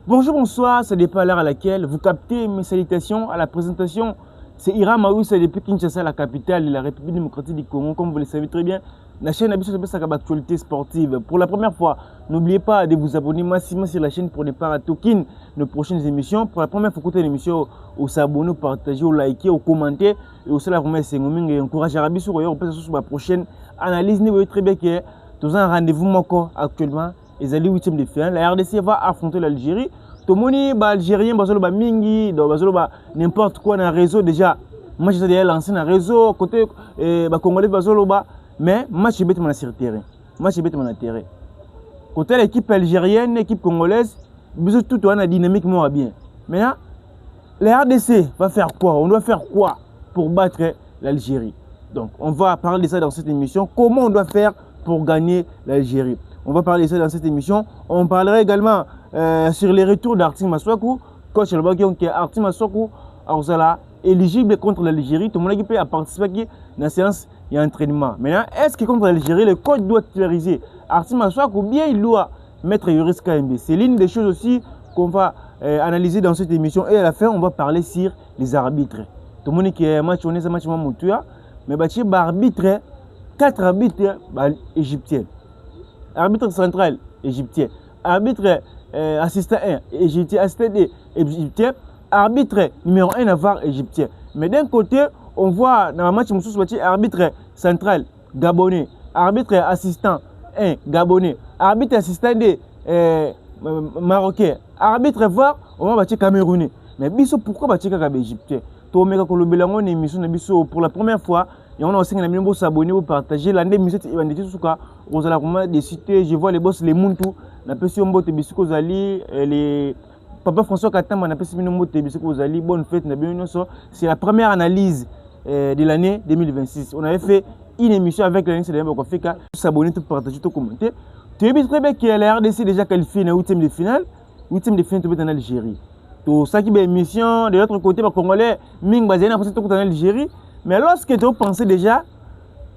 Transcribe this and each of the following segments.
Bonjour, bonsoir, ça dépend à l'heure à laquelle vous captez mes salutations à la présentation. C'est Ira Maoussa depuis Kinshasa, la capitale de la République démocratique du Congo, comme vous le savez très bien. La chaîne Abisso c'est actualité sportive. Pour la première fois, n'oubliez pas de vous abonner massivement sur la chaîne pour ne pas rater aucune de nos prochaines émissions. Pour la première fois, écoutez l'émission, au s'abonner, au partager, au liker, au commenter. Et aussi la promesse, c'est et encourage Abisso sur la prochaine analyse. Vous voyez très bien que nous avons un rendez-vous actuellement. Les 8e de finale. La RDC va affronter l'Algérie. Tout le monde algérien, mingi, n'importe quoi dans le réseau déjà. Moi, j'ai déjà lancé dans le réseau, côté congolais, mais match est bête sur le terrain. Match est bête sur le terrain. Côté l'équipe algérienne, l'équipe congolaise, tout est dynamiquement bien. Maintenant, la RDC va faire quoi? On doit faire quoi pour battre l'Algérie? Donc, on va parler de ça dans cette émission. Comment on doit faire pour gagner l'Algérie? On va parler de ça dans cette émission. On parlera également sur les retours d'Artim Maswaku. Coach Elbagion qui est Artim Maswaku, éligible contre l'Algérie. Tout le monde qui peut participer à la séance et entraînement. Maintenant, est-ce que contre l'Algérie, le coach doit titulariser Artim Maswaku ou bien il doit mettre Yoris KMB? C'est l'une des choses aussi qu'on va analyser dans cette émission. Et à la fin, on va parler sur les arbitres. Tout le monde qui est match, on est un match Moutoua. Mais arbitre, 4 arbitres égyptiens. Arbitre central égyptien, arbitre assistant 1 égyptien, assistant 2 égyptien, arbitre numéro 1 navarre égyptien. Mais d'un côté, on voit dans le match arbitre central gabonais, arbitre assistant 1 gabonais, arbitre assistant 2 marocain, arbitre VAR, on va camerounais. Mais biso pourquoi battre égyptien? Pour la première fois, et on a aussi s'abonner ou partager l'année musique je vois les boss les muntu na pesi mbote bisiko zali les papa François Katamba na pesi mbote bisiko zali bonne fête na bien. C'est la première analyse de l'année 2026. On avait fait une émission avec l'année de Bokofika, s'abonner, tout partager, tout commenter. Tu es très bien que la RDC déjà qualifié dans 8e de finale. 8e de finale en Algérie. Tout ça qui est émission de l'autre côté, les Congolais, Ming Bazena, pour en Algérie. Mais lorsque tu penses déjà,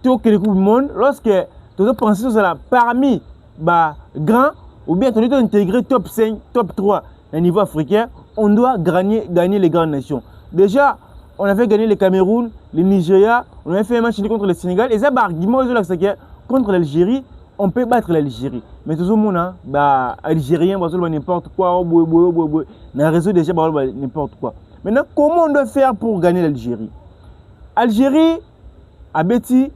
tu as le coup du monde, lorsque tu penses sur la parmi grands, ou bien tu dois intégrer top 5, top 3 au niveau africain, on doit gagner les grandes nations. Déjà, on avait gagné le Cameroun, le Nigeria, on avait fait un match contre le Sénégal. Et ça, argument contre l'Algérie, on peut battre l'Algérie. Mais tout le monde, Algérien, n'importe quoi, dans le réseau déjà, n'importe quoi. Maintenant, comment on doit faire pour gagner l'Algérie? Algérie, à Betty,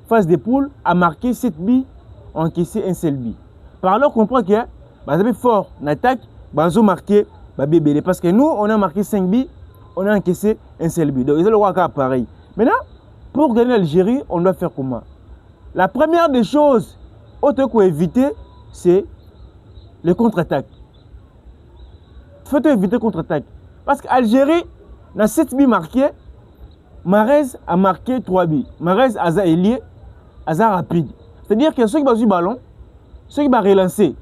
phase de poule, a marqué 7 buts, a encaissé un seul but. Par là, on comprend que c'est fort en attaque, ils ont marqué bébé. Parce que nous, on a marqué 5 buts, on a encaissé un seul but. Donc, ils ont le droit pareil. Maintenant, pour gagner l'Algérie, on doit faire comment? La première des choses, autre qu'on éviter, c'est le contre-attaque. Il faut éviter le contre-attaque. Parce qu'Algérie, dans 7 buts marqués, Marez a marqué 3 buts. Marez a lié, a rapide. C'est-à-dire que ceux qui ont eu le ballon, ceux qui ont relancé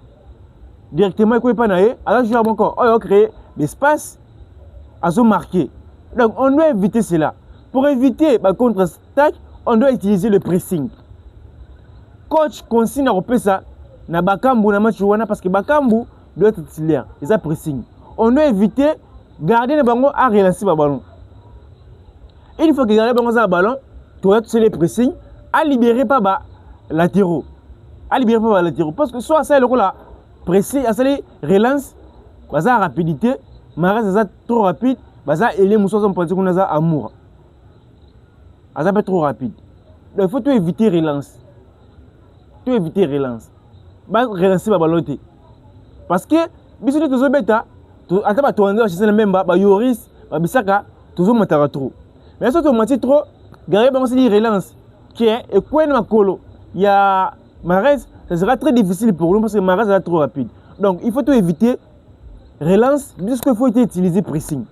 directement, ils ne peuvent pas aller, alors jouer encore. Ils ont créé l'espace, ils ont marqué. Donc on doit éviter cela. Pour éviter la contre-attaque, on doit utiliser le pressing. Coach consigne à ça, na Bakambu na match parce que Bakambu doit être titulaire. Ils ont pressing. On doit éviter garder le ballon à relancer le ballon. Une fois que vous avez le ballon, tu dois tous les pressings, à libérer pas latéraux. À libérer pas latéraux. Parce que soit ça, le pressing, ça les relance, ça rapidité, mais ça trop rapide, ça et les moussos ont pensé qu'on a amour. Ça peut trop rapide. Donc il faut tout éviter relance. Tout éviter relance. Relancer le ballon. Parce que, si tu es bêta, tu as le même, Yoris, Bisaka, tu as trop. Mais si tu as trop, regardez bien relance. Et quoi il y a Marez, ça sera très difficile pour nous parce que Marez est trop rapide. Donc il faut tout éviter. Relance, puisqu'il faut utiliser pressing.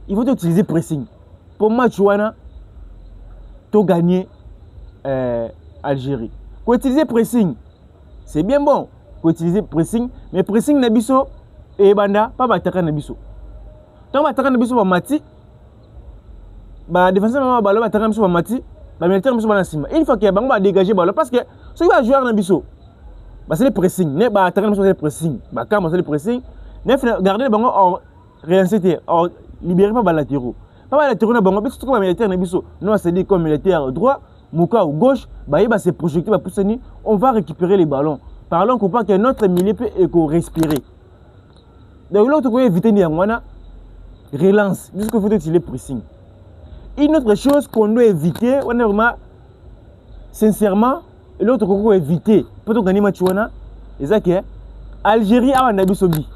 Il faut utiliser pressing. Pour match tu gagner Algérie. Pour utiliser pressing, c'est bien bon. Pour utiliser pressing, mais pressing nabiso et banda, pas attaquer nabiso. Tant attaquer nabiso mati. Défenseur ballon attaquant sur Mati, militaire sur Banasima. Une fois qu'il y a ballon dégager ballon parce que ceux qui va jouer dans biso. bah c'est le pressing ne bah attaquer le pressing bah quand c'est le pressing ne garder bango en réinciter en libérer pas latéraux pas latéraux na bango biso comme militaire na biso non c'est dit comme militaire droit muka ou gauche bah il va se projeter va pousser ni on va récupérer les ballons parlons qu'on pas que notre milieu peut respirer donc l'autre peut éviter ni ngwana relance puisque faut utiliser pressing. Une autre chose qu'on doit éviter on est vraiment sincèrement l'autre qu'on doit éviter pour gagner match wana c'est que Algérie a un bisobi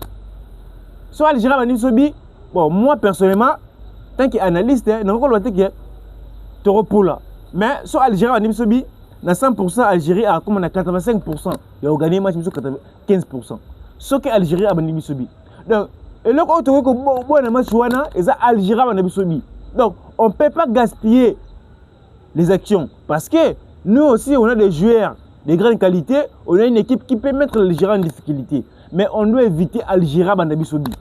soit Algérie a un bisobi bon moi personnellement tant qu'analyste non on doit que te repoula mais soit Algérie a un bisobi na 100% Algérie a comme on a 85% il a gagné match sur 95% ce que Algérie a un bisobi donc et là quand on voit le match wana et ça Algérie a un bisobi donc on peut pas gaspiller les actions parce que nous aussi on a des joueurs de grande qualité, on a une équipe qui peut mettre l'Algérie en difficulté. Mais on doit éviter Algérie dans Bisobi.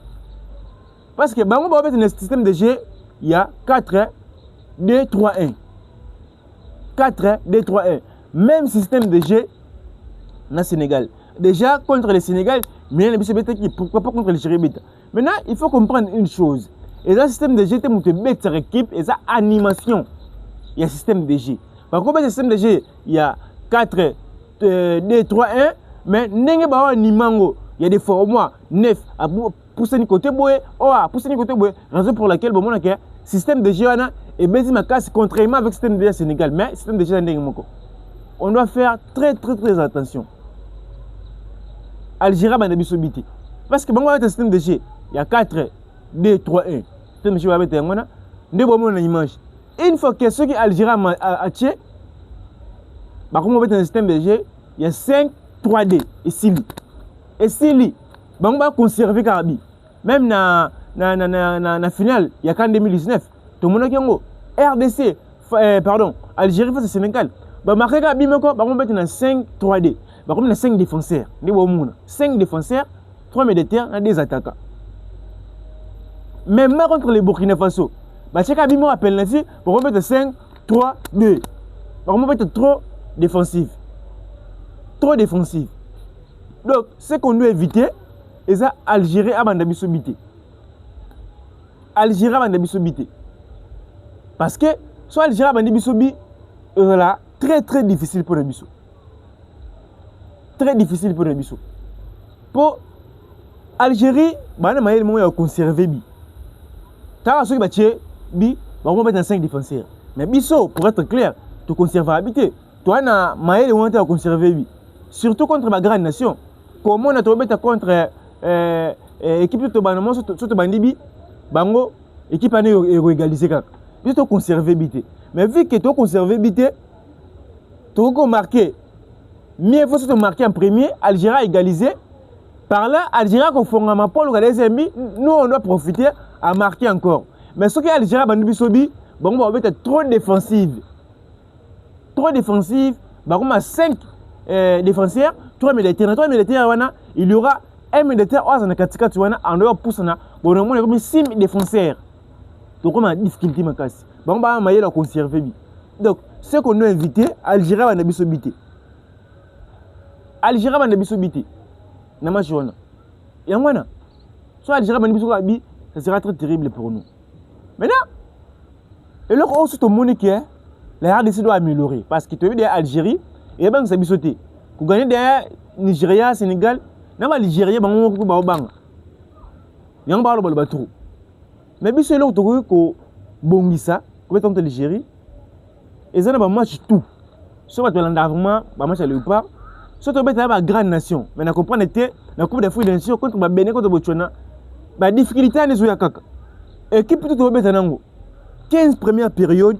Parce que dans le système de jeu, il y a 4, 2, 3, 1. 4, 2, 3, 1. Même système de jeu dans le Sénégal. Déjà contre le Sénégal, mais pourquoi pas contre l'Algérie bêta. Maintenant, il faut comprendre une chose. Et dans le système de jeu, tu mets sur équipe et ça animation. Il y a un système de jeu. Par contre, le système de jeu, il y a 4, 2, 3, 1, mais il y a des fois au moins 9 à pousser du côté boé, pousser du côté boé, raison pour laquelle le système de jeu est bien ma casse contrairement avec le système de jeu Sénégal, mais le système de jeu on doit faire très attention. Algérie a des bisobité. Parce que avec le système de jeu, il y a 4, 2, 3, 1. Le système de jeu avec une image. Une fois que ceux qui Algérie a tué, avec un système de jeu, il y a 5, 3D et 6 lits. Et 6 lits, on va conserver Karabi. Même dans la finale, il y a qu'en 2019, tout le monde a RDC, pardon, Algérie face au Sénégal. On va mettre 5, 3D. On va mettre 5 défenseurs. 5 défenseurs, 3 militaires et des attaquants. Même contre les Burkina Faso, chaque abîme appelle ici pour mettre 5, 3, 2. On va mettre trop défensif. Trop défensif. Donc, ce qu'on doit éviter, c'est ça, Algérie a un bisobité. Algérie a un bisobité. Parce que, soit Algérie a un bisobité, c'est très difficile pour le biso. Très difficile pour le biso. Pour Algérie, il y a conserver bi. Tant que bi, on va mettre 5 défenseurs. Mais biso, pour être clair, tu conserves habité. Toi, on a conserver bi. Surtout contre ma grande nation. Comment on a trouvé contre l'équipe de Tobanement, surtout Bandibi, Bango, équipe à égaliser. Tu as conservé bité. Mais vu que tu as conservé bité, tu as marqué. Mieux faut se marquer en premier, Algérie a égalisé. Par là, Algérie a confondu ma Paul, nous on doit profiter à marquer encore. Mais ce que Algérie a Bandibi, Bango va être trop défensive. Trop défensive, Bango a 5 défenseurs, 3 militaires. 3 militaires, il y aura un militaire en Katika, en dehors pousse, bon, il y a 6 défenseurs. Donc, on a une difficulté, ma casse. Bon, on va la conserver. Donc, ce qu'on a invité, Algérie va bisobité. Algérie va bisobité. Nama Chouana. Et en voilà. Soit Algérie va bisobité, ça sera très terrible pour nous. Maintenant, et là, on se demande que la RDC doit améliorer. Parce que tu as vu des Algérie, et bien, ça bisoté. Pour gagner derrière Nigeria, Sénégal, n'a pas Nigeria, on va bang. Il y a un ballon de trop. Mais si c'est là où tu as Bongissa, comme étant l'Algérie, et ça n'a pas match tout. Soit tu as l'endavement, match à Léopard, soit tu as une grande nation. Mais on comprend que la Coupe d'Afrique des Nations contre Bénin, contre Botswana, la difficulté est à Kaka. Équipe tout au Bétanango. 15 premières périodes,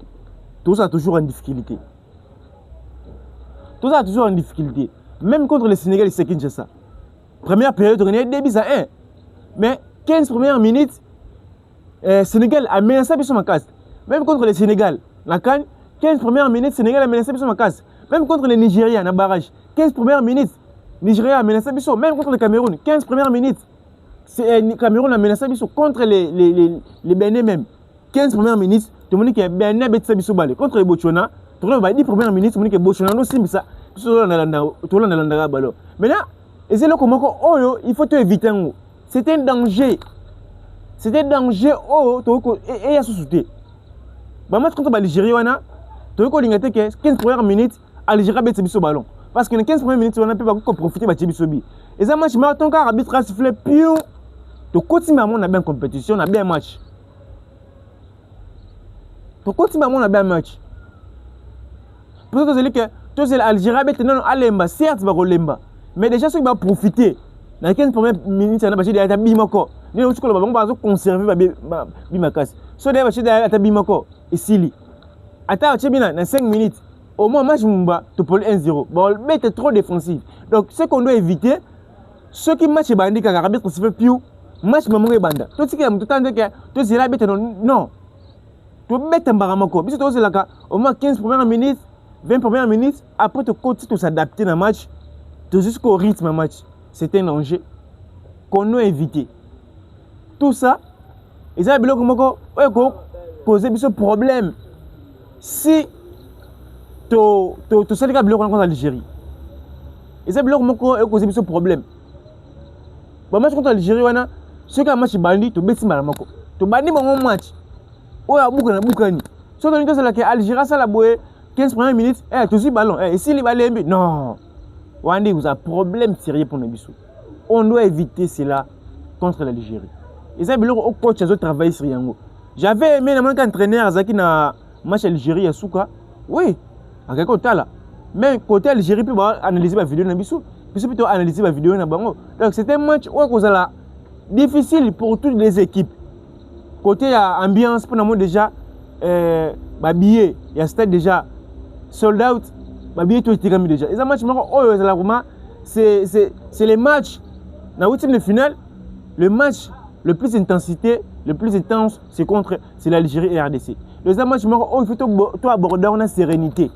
tout ça toujours en difficulté. Tout ça toujours en difficulté. Même contre le Sénégal, c'est Kinshasa. Première période, on est 2 buts à 1. Mais 15 premières minutes, Sénégal a menacé ma casse. Même contre le Sénégal, la Cannes, 15 premières minutes, Sénégal a menacé ma casse. Même contre le Nigeria, dans barrage, 15 premières minutes, Nigeria a menacé Bissot. Même contre le Cameroun, 15 premières minutes, Cameroun a menacé Bissot. Contre les Bénin même, 15 premières minutes, tout le monde qui est Bénin a Bissot balé. Contre les Botswana, tout le monde va 10 premières minutes, tout le monde qui est Botswana, nous sim ça. tolandaka ballon. Maintenant, et c'est là comment il faut te éviter. C'est un danger. C'est un danger. Et à sous-souter. Bah, match contre l'Algérie, tu as 15 premières minutes, l'Algérie a battu le ballon. Parce que dans 15 premières minutes, on a pu profiter de Tchibisobi. Et ça, match, ton cas, arbitre a sifflé, puis tu continues à mon bien compétition, on a bien match. Tu continues à mon bien match. Pour ça, que l'Algérie a battu Alemba, certes, va Lemba. Mais déjà, ceux qui vont profiter, dans les 15 premières minutes, on a battu des Bimako. Nous avons conservé Bimakas. So, on a battu Bimako et Sili. Attends, dans 5 minutes, au moins, match Mumba, tu peux 1-0. Bon, mais tu es trop défensif. Donc, ce qu'on doit éviter, ceux qui matchent Bandi, quand l'arbitre se fait plus, match Mamouré Banda. Tout ce qui est tout le temps, tu es là, non. Tu es bête en Baramako. Si tu es là, au moins 15 premières minutes, 20 premières minutes, après tu continues à s'adapter dans le match, tu es jusqu'au rythme du match. C'est un danger qu'on doit éviter. Tout ça, et ça, c'est un causer ce problème. Si tu sais que tu as contre l'Algérie, et ça, c'est causer ce problème. Le match contre l'Algérie, ceux qui ont match bandi, tu bêtis malamako. Tu bandi mon match. Oh, à Boukani, Boukani. Si tu as dit que l'Algérie, ça la boue 15 premières minutes, tu as ballon. Et si les ballons, non. Wandi, vous avez un problème sérieux pour nous. On doit éviter cela contre l'Algérie. Et ça, c'est un coach qui a travaillé sur Yango. J'avais aimé un entraîneur qui a match Algérie à Souka. Oui, à quel côté là. Mais côté Algérie, puis analyser la vidéo dans Bissou. Puis plutôt analyser la vidéo dans Bango. Donc c'était un match difficile pour toutes les équipes. Côté ambiance, pour nous déjà, billet, il y a stade déjà sold out, billet tout est déjà. Et ça match, c'est les matchs dans le 8e de finale. Le match le plus intensité, le plus intense, c'est l'Algérie et RDC. Le match, il faut aborder en sérénité.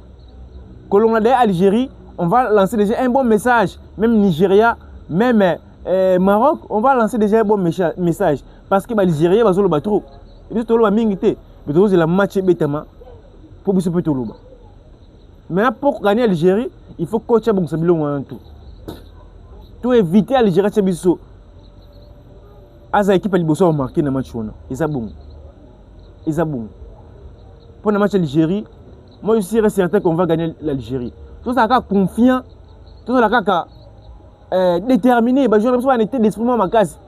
Quand on a l'Algérie, on va lancer déjà un bon message. Même Nigeria, même Maroc, on va lancer déjà un bon message. Parce que l'Algérie va se le trop. Et puis, tout le monde c'est la match bêtement pour se faire tout. Maintenant, pour gagner l'Algérie, il faut coacher bon sabilo tout. Tout éviter l'Algérie chabiso. Asa équipe elle bosse marqué dans match on. Et ça bon. Et ça bon. Pour le match l'Algérie, moi je suis certain qu'on va gagner l'Algérie. Tout ça a confiant, tout ça a déterminé, bah joueur pas en état d'esprit ma casse.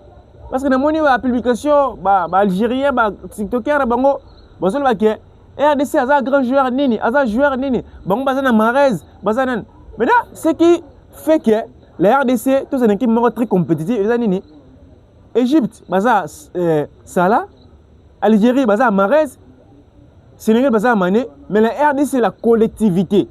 Parce que dans mon niveau la publication, algérien, tiktoker bango, bah seul ba que RDC a grand joueur nini, a joueur nini. Bango bazana Marez, bazana. Maintenant, ce qui fait que la RDC, tout c'est une équipe très compétitive, et nini. Égypte, baza Salah, Algérie, baza Marez, Sénégal, baza Mané, mais la RDC c'est la collectivité.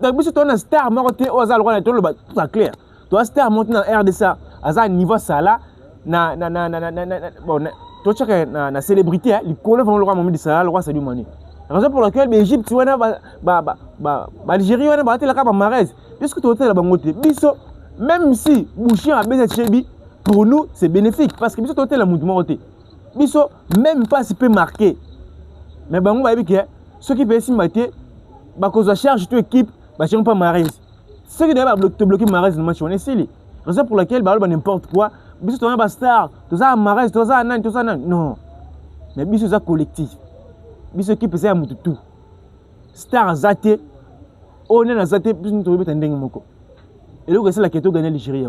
Donc si tu as une star monté au hasard, tout est clair. Tu as star monté dans RDC à niveau Salah, bon, tu as une célébrité, il colle vraiment le roi Mohamed Salah, le roi Sadio Mané. La raison pour laquelle l'Égypte, tu vois, l'Algérie, on a battu la carte à Marez. Puisque tu as la bangote, même si Bouchir a baissé Chebi, pour nous, c'est bénéfique parce que si tu as la mouvement, même pas si peut marquer. Mais bango va dire que ceux qui peuvent s'y mater, cause de charge toute équipe, ne pas Marez. Ceux qui doivent te bloquer Marez dans le match, on est ici. Raison pour laquelle n'importe quoi, si tu as un star, tu as un Marez, tu as un nan, tu as un nan. Non. Mais si tu as un collectif, si tu as un tout. Star Zate, on est dans Zate, plus nous trouvons un dingue moko. Et donc c'est la question de gagner l'Algérie.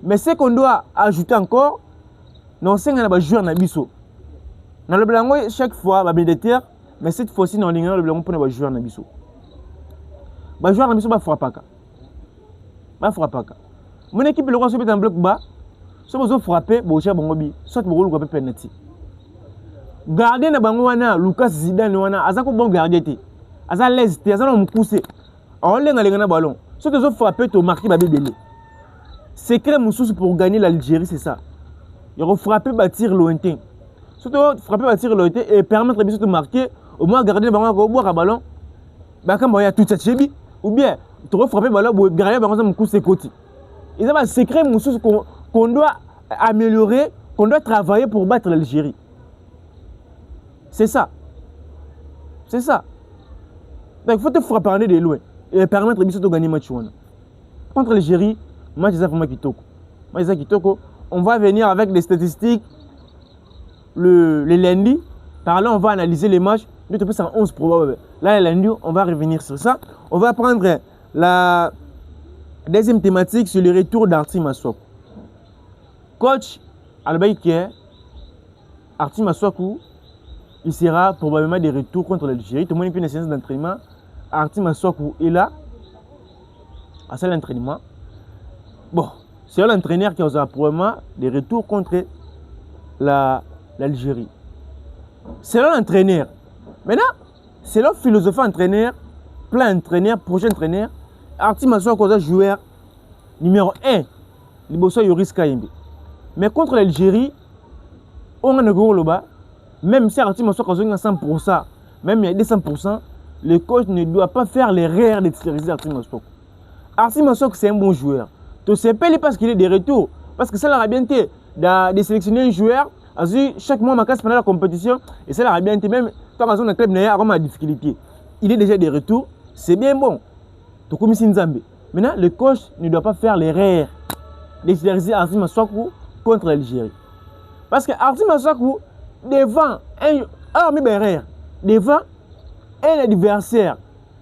Mais ce qu'on doit ajouter encore, non, c'est qu'on a joué dans Bisso. Dans le blanc, chaque fois, il y a des terres, mais cette fois-ci, dans le blanc, on peut jouer dans Bisso. Jouer dans Bisso, il ne frappe pas. Mon équipe, le roi, se met en bloc bas, soit vous frappez, soit vous roulez penalty. Gardien de Bangoana, Lucas Zidane, Azako bon gardien, Azak l'aise, Azak on pousse. On l'a dans le ballon. Soit vous frappez, tu marques Babé. Secret Moussous pour gagner l'Algérie, c'est ça. Il faut frapper, bâtir lointain. Surtout frapper, bâtir lointain et permettre de marquer, au moins garder le ballon, au boire un ballon. Quand il y a tout ça, ou bien tu vas frapper le ballon, pour garder le ballon, coup c'est côté. Et ça, c'est un secret Moussous qu'on doit améliorer, qu'on doit travailler pour battre l'Algérie. C'est ça. C'est ça. Donc il faut te frapper de loin. et permettre de gagner le match. Contre l'Algérie, match est vraiment kitoko. On va venir avec des statistiques le lundi. Par là, on va analyser les matchs. Nous, en 11 probable. Là, le lundi, on va revenir sur ça. On va prendre la deuxième thématique sur le retour d'Arty Masuaku. Coach Albaïke, Arty Masuaku, il sera probablement de retour contre l'Algérie. Tout le monde a une séance d'entraînement. Arty Masuaku est là, à cet entraînement. Bon, c'est l'entraîneur qui aura probablement des retours contre l'Algérie. C'est l'entraîneur. Maintenant, c'est leur philosophie entraîneur, plan entraîneur, projet entraîneur. Arty Masuaku est joueur numéro 1. Liboso Yoris Kayembe. Mais contre l'Algérie, on a le bas. Même si Arty Masuaku est à 100%, même il y a 200%, le coach ne doit pas faire l'erreur de titulariser Arty Masuaku. Arty Masuaku, c'est un bon joueur. Tu sais pas parce qu'il est de retour. Parce que ça leur a bien été de sélectionner un joueur. Chaque mois, pendant la compétition, et ça leur a bien été. Même quand on a un club, il y a des difficultés. Il est déjà de retour. C'est bien bon. Maintenant, le coach ne doit pas faire l'erreur de titulariser Arty Masuaku contre l'Algérie. Parce que Arty Masuaku, devant un adversaire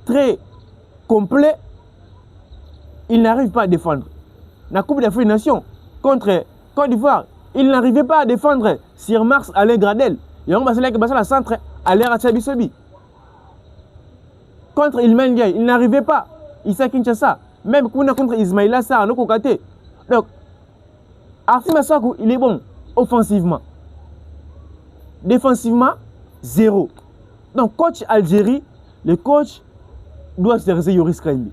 très complet, il n'arrive pas à défendre. La Coupe d'Afrique des Nations contre Côte d'Ivoire, il n'arrivait pas à défendre Sir Max Alain Gradel. Il a la centre à l'air à Tchabisobi. Contre Ilman Ndiaye, il n'arrivait pas. Issa Kinshasa, même contre Ismaïla Sarr, Nokokate. Donc, Arty Masuaku, il est bon offensivement. Défensivement, 0. Donc, coach Algérie, le coach doit se rester Yoris Kayembe.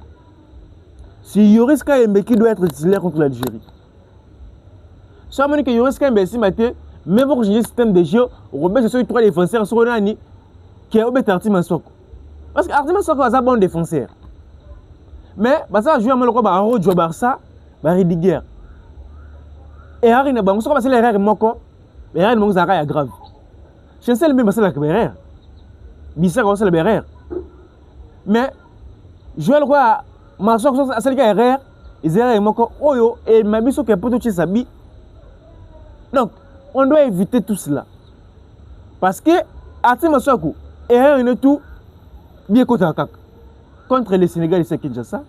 C'est Yoris Kayembe qui doit être titulaire contre l'Algérie. Si on dit que Yoris Kayembe, si matin, même pour changer le système de jeu, on va sur les 3 défenseurs sur Nani, qui est Arty Masuaku. Parce que Arty Masuaku est un bon défenseur. Mais, ça joue à Maloko, joue à Barça, Ridiger. Et Harry n'a pas, c'est l'erreur Moko, mais Harry n'a pas grave. Je sais le même, c'est la erreur. Bissar c'est la erreur. Mais, je vais le voir, Masuaku, c'est l'erreur, ils errent Moko, Oyo, et ma biso qui a poté Sabi. Donc, on doit éviter tout cela. Parce que, Arty Masuaku, erreur et tout, bien contre le Sénégal et Kinshasa,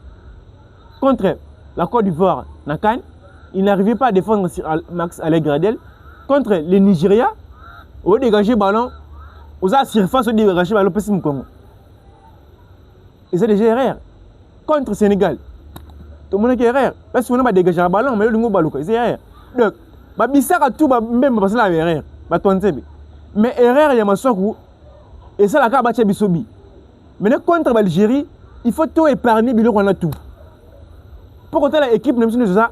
contre la Côte d'Ivoire, Nakan, il n'arrivait pas à défendre Max Alain Gradel. Contre le Nigeria, on dégager le ballon, on a surface, on dégager le ballon, c'est le Congo. Et c'est déjà erreur. Contre le Sénégal, tout le monde est erreur. Parce qu'on a dégagé le ballon, mais le ballon, c'est erreur. Donc, Bissar a tout, même parce que c'est erreur. Mais erreur, il y a Masuaku, et ça, la carte de Bisobi. Maintenant, contre l'Algérie, il faut tout épargner, mais on a tout. Pour que l'équipe ne soit pas,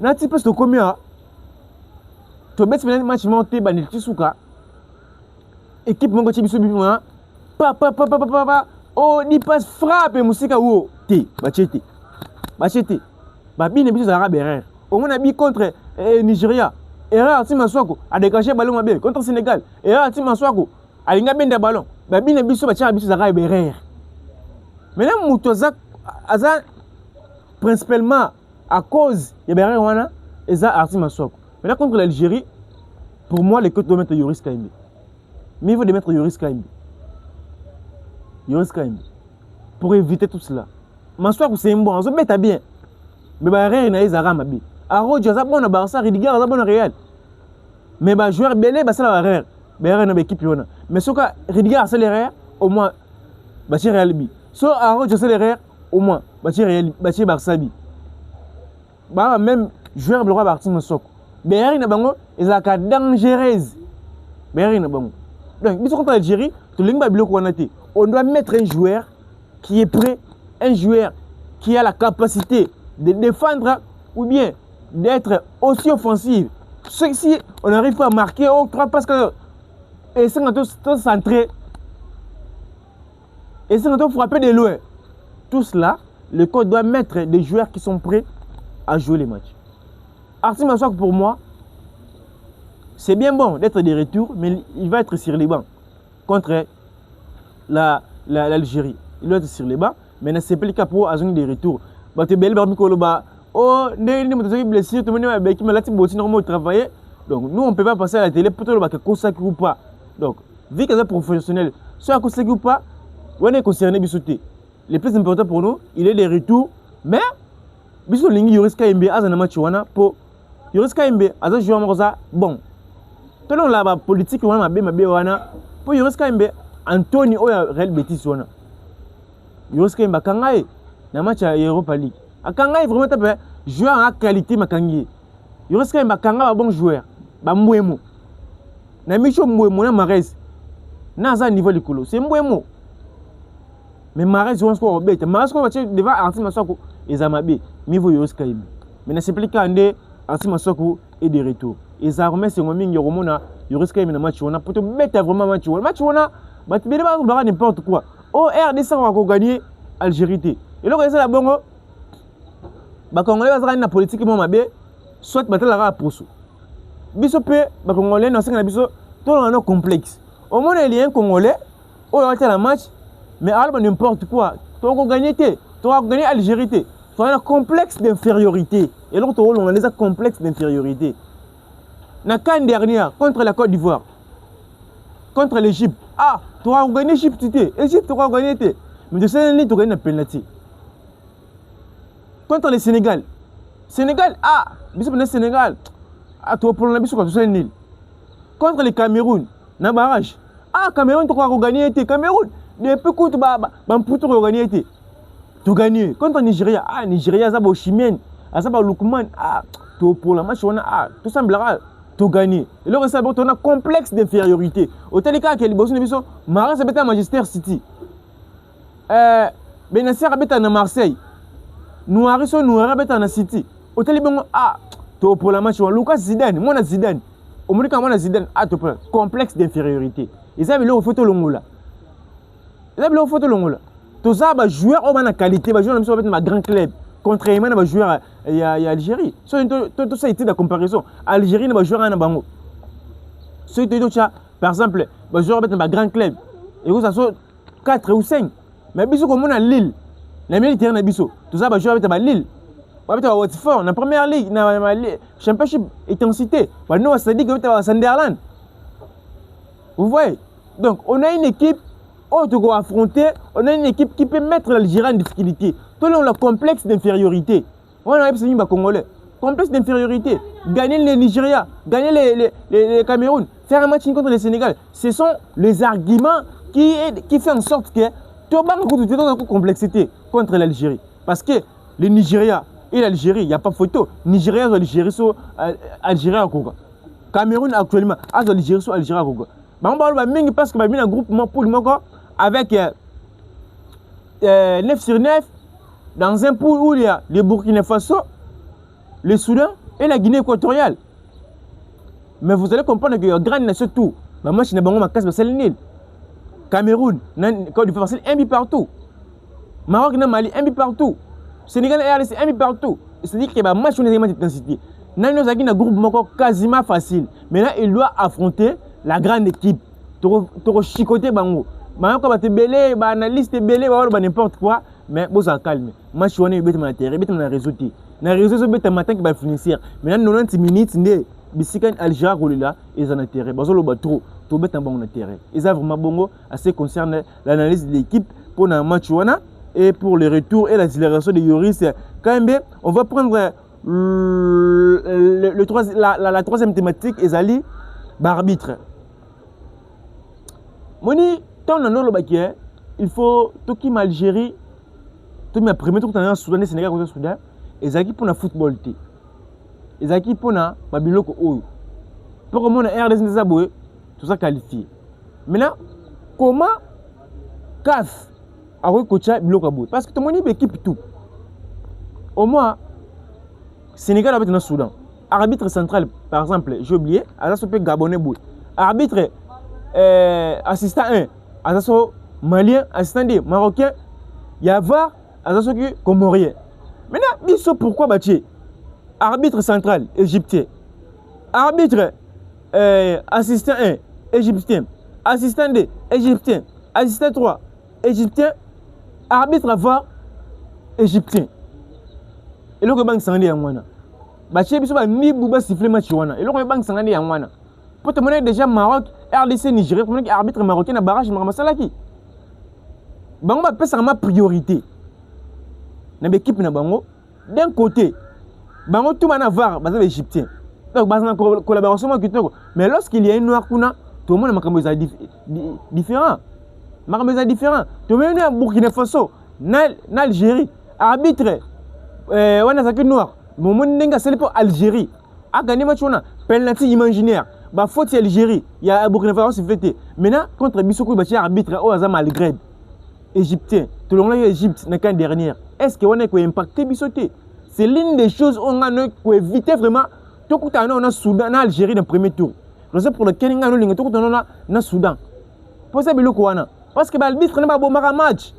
n'a pas de combien. Tu as un match monté, équipe mon coach Bisobi, oh, il passe frappe, et Moussika ou Bachete. Babi n'est plus arabe erreur. Au moins, on a contre Nigeria. Erreur, Arty Masuaku a dégagé le ballon contre le Sénégal. Erreur, Arty Masuaku a dégagé le ballon. Babi n'est plus arabe erreur. Maintenant, Moutouza, principalement à cause de l'erreur, et Arty Masuaku. Maintenant, contre l'Algérie, pour moi, les coachs doivent mettre Yoris Kayembe. Mais il faut mettre Yoris Kayembe. Pour éviter tout cela. Masuaku, c'est un bon, on se met bien. Mais l'erreur, il y a des arabes. Aro, tu as bon à Barça, Ridiger, tu as bon à Real. Mais les joueurs belé, c'est l'erreur. L'erreur dans l'équipe. Mais si Ridiger, c'est l'erreur, au moins, c'est Real. Si Aro, tu as l'erreur, au moins, c'est Barça. Même joueur de Arty Masuaku. L'erreur, il y a des dangereuses. Donc, contre l'Algérie, on doit mettre un joueur qui est prêt, un joueur qui a la capacité de défendre ou bien d'être aussi offensif. Si on n'arrive pas à marquer, parce que et c'est quand centré, et c'est quand frapper de loin. Tout cela, le coach doit mettre des joueurs qui sont prêts à jouer les matchs. Arty Masuaku, pour moi, c'est bien bon d'être de retour, mais il va être sur les bancs contre l'Algérie. Il doit être sur les bancs. mais na sepeli ka pour azongi de retour ba te belle ba mikolo ba oh ndenge moto soki blessure to mena ba ki malati boti normalement travailler. Donc nous on peut pas passer à la télé pour te ba que ça qui ou pas. Donc vu que c'est professionnel, soit que ça qui ou pas, on est concerné bisoté. Le plus important pour nous, il est les retours, mais biso lingi Yoris Kaimbe azana match wana pour Yoris Kaimbe aza joueur moza bon. Selon la politique wana mabe wana pour Yoris Kaimbe Anthony oya Real Betis wana. Yoris Kaimbe kangai na match ya Europa League. Akangai vraiment tapé joueur en qualité makangi. Yoris Kaimbe kanga bon joueur. Ba Mbwemo. Na Micho Mbwemo na Marez. Na za niveau likolo, c'est Mbwemo. Mais Marez on score bête. Marez ko va devant Arti Masoko ezamabe. Mivo Yoris Kaimbe. Mais na s'applique ande Arti Masoko et de retour. Et ça remet c'est mingi romona Yoris Kaimbe na match wana pour te mettre vraiment match wana. Match wana ba te ba n'importe quoi. Oh RDC va gagner Algérie. Et là c'est la bongo. Ba Congolais va na politique mo mabe soit batala ra poso. Biso pe ba Congolais na senga biso to na complexe. Au moins il y a un Congolais oh il y a un match mais alors n'importe quoi. Tu vas gagner Algérie. Tu as un complexe d'infériorité. Et l'autre on a des complexes d'infériorité. Na CAN dernière contre la Côte d'Ivoire, contre l'Égypte. Ah, tu as gagné l'Égypte, Égypte tu as gagné. Mais de cette année tu as gagné la penalty. Contre le Sénégal. Sénégal, ah, bisous pour le Sénégal. Ah, tu as pour la bisous contre cette année. Contre le Cameroun, na barrage. Ah, Cameroun tu as gagné Cameroun. Depuis que tu as gagné. Tu as gagné. Contre Nigeria, ah, Nigeria, ça va au Chimène, ça va au Lukman. Ah, tu as pour la match, ah, tout semblera. Tu as gagné. Et là, ça va un complexe d'infériorité. Au tel cas que les Bosniens sont Marin, c'est à Manchester City. Benasser habite à Marseille. Noirisso, Noir habite à City. Au tel cas, ah, tu as pour la match, Lucas Zidane, moi, Zidane. Au moins, quand on Zidane, ah, tu as complexe d'infériorité. Et ça, il y a une photo longue. Là, il y a une photo longue. Tous les joueurs ont une qualité, les joueurs ont un grand club. Contrairement aux joueurs, il y a Algérie. Tout ça été de comparaison. Algérie, les joueurs ont un bango. Par exemple, les joueurs ont un grand club. Et ça sont 4 ou 5. Mais bisous comme on a Lille. La militaire na bisous. Tous les joueurs ont Lille. On a Watford, la première ligue, la championship intensité. Nous, on s'est dit que on Sunderland. Vous voyez? Donc, on a une équipe. On doit affronter, on a une équipe qui peut mettre l'Algérie en difficulté. Tout le monde a un complexe d'infériorité. On a un Congolais. Complexe d'infériorité. Gagner les Nigeria, gagner les Cameroun, faire un match contre le Sénégal. Ce sont les arguments qui font en sorte que tout le monde a une complexité contre l'Algérie. Parce que le Nigeria et l'Algérie, il n'y a pas de photo. Nigeria et l'Algérie sont Algérie à Congo. Cameroun actuellement, Algérie sont Algérie à Congo. Parce que un groupement pour le moment avec 9 sur 9 dans un pool où il y a le Burkina Faso, le Soudan et la Guinée équatoriale. Mais vous allez comprendre que la grande nation tout, la match n'est pas casse c'est le Nil. Cameroun, Côte d'Ivoire, c'est un but partout. Maroc, Mali, un but partout. Sénégal et RDC, un but partout. C'est-à-dire que le match est d'intensité. Nous avons un groupe quasiment facile. Maintenant, il doit affronter la grande équipe. Tu as chicoté bango. Maintenant, quand tu es belé, analyste est belé, n'importe quoi. Mais bon, ça calme. Moi, je suis venu à terre, je suis réseau. Na réseau, je suis matin qui va finir. Maintenant, 90 minutes, Bisikan Algérie, là, ils ont intérêt. Parce que trop, tout bête en bon intérêt. Ils ont vraiment bon à ce qui concerne l'analyse de l'équipe pour un match et pour le retour et l'accélération de Yoris Kaimbe. On va prendre la troisième thématique, Ezali, arbitre. Moni, tant dans le baquet, il faut tout qui m'Algérie, tout ma premier tour dans le Soudan, Sénégal contre le Soudan, Ezaki pour le football. Ezaki pour le Babiloko Oyo. Pour que mon RDC des aboués, tout ça qualifié. Maintenant, comment CAF a recoaché Biloko Aboué? Parce que tout le monde est équipe tout. Au moins, Sénégal avec le Soudan. Arbitre central, par exemple, j'ai oublié, Azasope Gabonais Boué. Arbitre assistant 1, Azaso Malien, assistant 2, Marocain, Yava, Azaso Comorien. Maintenant, biso pourquoi bâtir? Arbitre central, égyptien. Arbitre assistant 1, égyptien. Assistant 2, égyptien. Assistant 3, égyptien. arbitre va égyptien et le bank sangandi yangwana ba chebi so ba ni buba siffler match wana et le bank sangandi yangwana pour te montrer déjà Maroc RDC Nigeria pour que arbitre marocain na barrage ma masalaki bango ba pesa ma priorité na équipe na bango d'un côté bango tout mana var ba égyptien donc ba na collaboration ma kitoko mais lorsqu'il y a une noir kuna tout le monde makambo za différent makambo za différent to même na Burkina Faso na Algérie arbitre wana zaki noir moment ndenga c'est pour Algérie a gagné match wana penalty imaginaire ba faute Algérie il y a Burkina Faso fêté maintenant contre Bissoko ba arbitre au Azam Maghreb égyptien tout le monde Égypte na kan dernière est-ce que on a quoi impacter Bissoté c'est l'une des choses on a ko éviter vraiment tout coup on a Soudan na Algérie dans premier tour raison pour lequel on a linga tout coup on na Soudan pour ça biloko wana parce que l'arbitre n'a pas bon match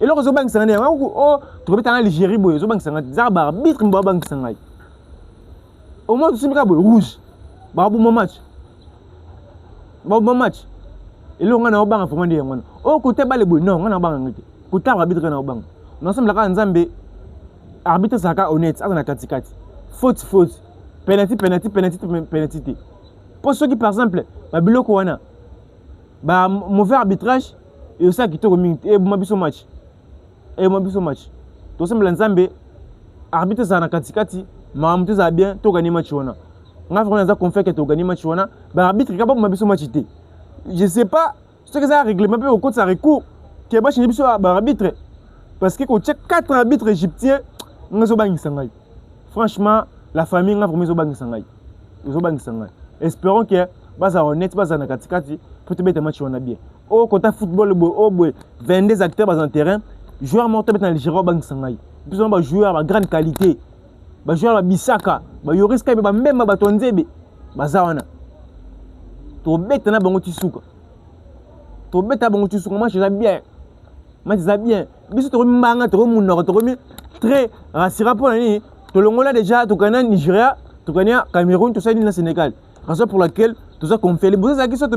et là on bank sangane oh tu peux en Algérie boy zo bank sangane za ba arbitre mbo bank sangane au moins tu sais boy rouge ba bon match et là on a bank information de ngwana oh côté bale boy non on a bank ngite côté arbitre na bank non semble ka nzambe arbitre saka honnête azana katikati faute penalty pour ceux qui par exemple ba biloko wana ba mauvais arbitrage et ça qui te remis et mabiso match to semble nzambe arbitre ça na katikati ma mtu za bien to gagner match wana nga vraiment za confère que to gagner match wana ba arbitre capable mabiso match té je sais pas ce que ça règlement peut au côté ça recours que ba chini biso ba arbitre parce que ko check 4 arbitres égyptiens nga zo bangisa ngai franchement la famille nga vraiment zo bangisa ngai espérons que baza honnête baza na katikati pour te mettre match wana bien au côté football au boy 22 acteurs dans un terrain joueur mortel dans le Giro bang sangai besoin ba joueur ba grande qualité ba joueur ba bisaka ba yoris ka ba même ba tonzebe baza wana to beta na bango tisuka match za bien biso to mbanga to munoko to mi très rassurant pour ni to longola déjà to kana Nigeria to kana Cameroun to ça ni na Sénégal raison pour laquelle tout ça qu'on fait les beaux qui sont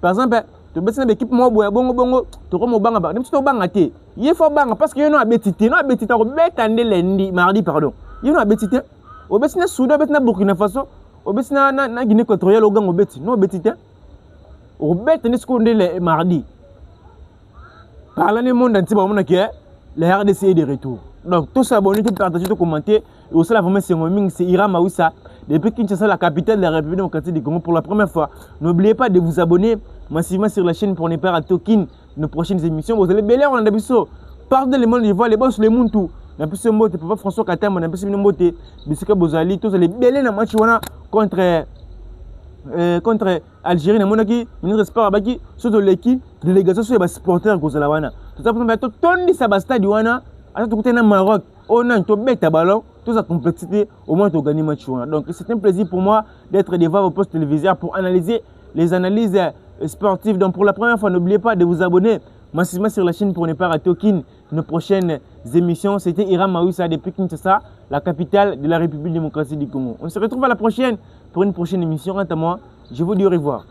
par exemple to beti na équipe mo boya bongo to ko mo banga ba to banga te il faut banga parce que yo no abetité ko beta lundi mardi pardon yo no abetité o beti na Soudan beti na Burkina Faso o beti na Guinée équatoriale o gango beti no abetité o beti ne seconde le mardi par le monde entier ba mona que le RDC est de retour donc tout s'abonner tout partager tout commenter et aussi la vraiment c'est Iram Maoussa depuis Kinshasa, la capitale de la République démocratique du Congo, pour la première fois. N'oubliez pas de vous abonner massivement sur la chaîne pour ne pas rater aucune de nos prochaines émissions. Vous allez bel on a des bisous. Pardon les monde, les voix, les boss, les monde tout. On a plus de mots, papa François Katam, on a plus de mots, Bissika Bozali, tous les bel na match contre Algérie, na monaki, ministre sport abaki, surtout l'équipe, délégation sur les supporters que la wana. Tout ça pour nous mettre tout ça stade wana, à tout côté na Maroc. On a un bête à ballon, toute sa complexité, au moins tu gagnes match. Donc c'est un plaisir pour moi d'être devant vos postes téléviseurs pour analyser les analyses sportives. Donc pour la première fois, n'oubliez pas de vous abonner massivement sur la chaîne pour ne pas rater aucune de nos prochaines émissions. C'était Iram Maoussa depuis Kinshasa, la capitale de la République démocratique du Congo. On se retrouve à la prochaine pour une prochaine émission. Quant à moi, je vous dis au revoir.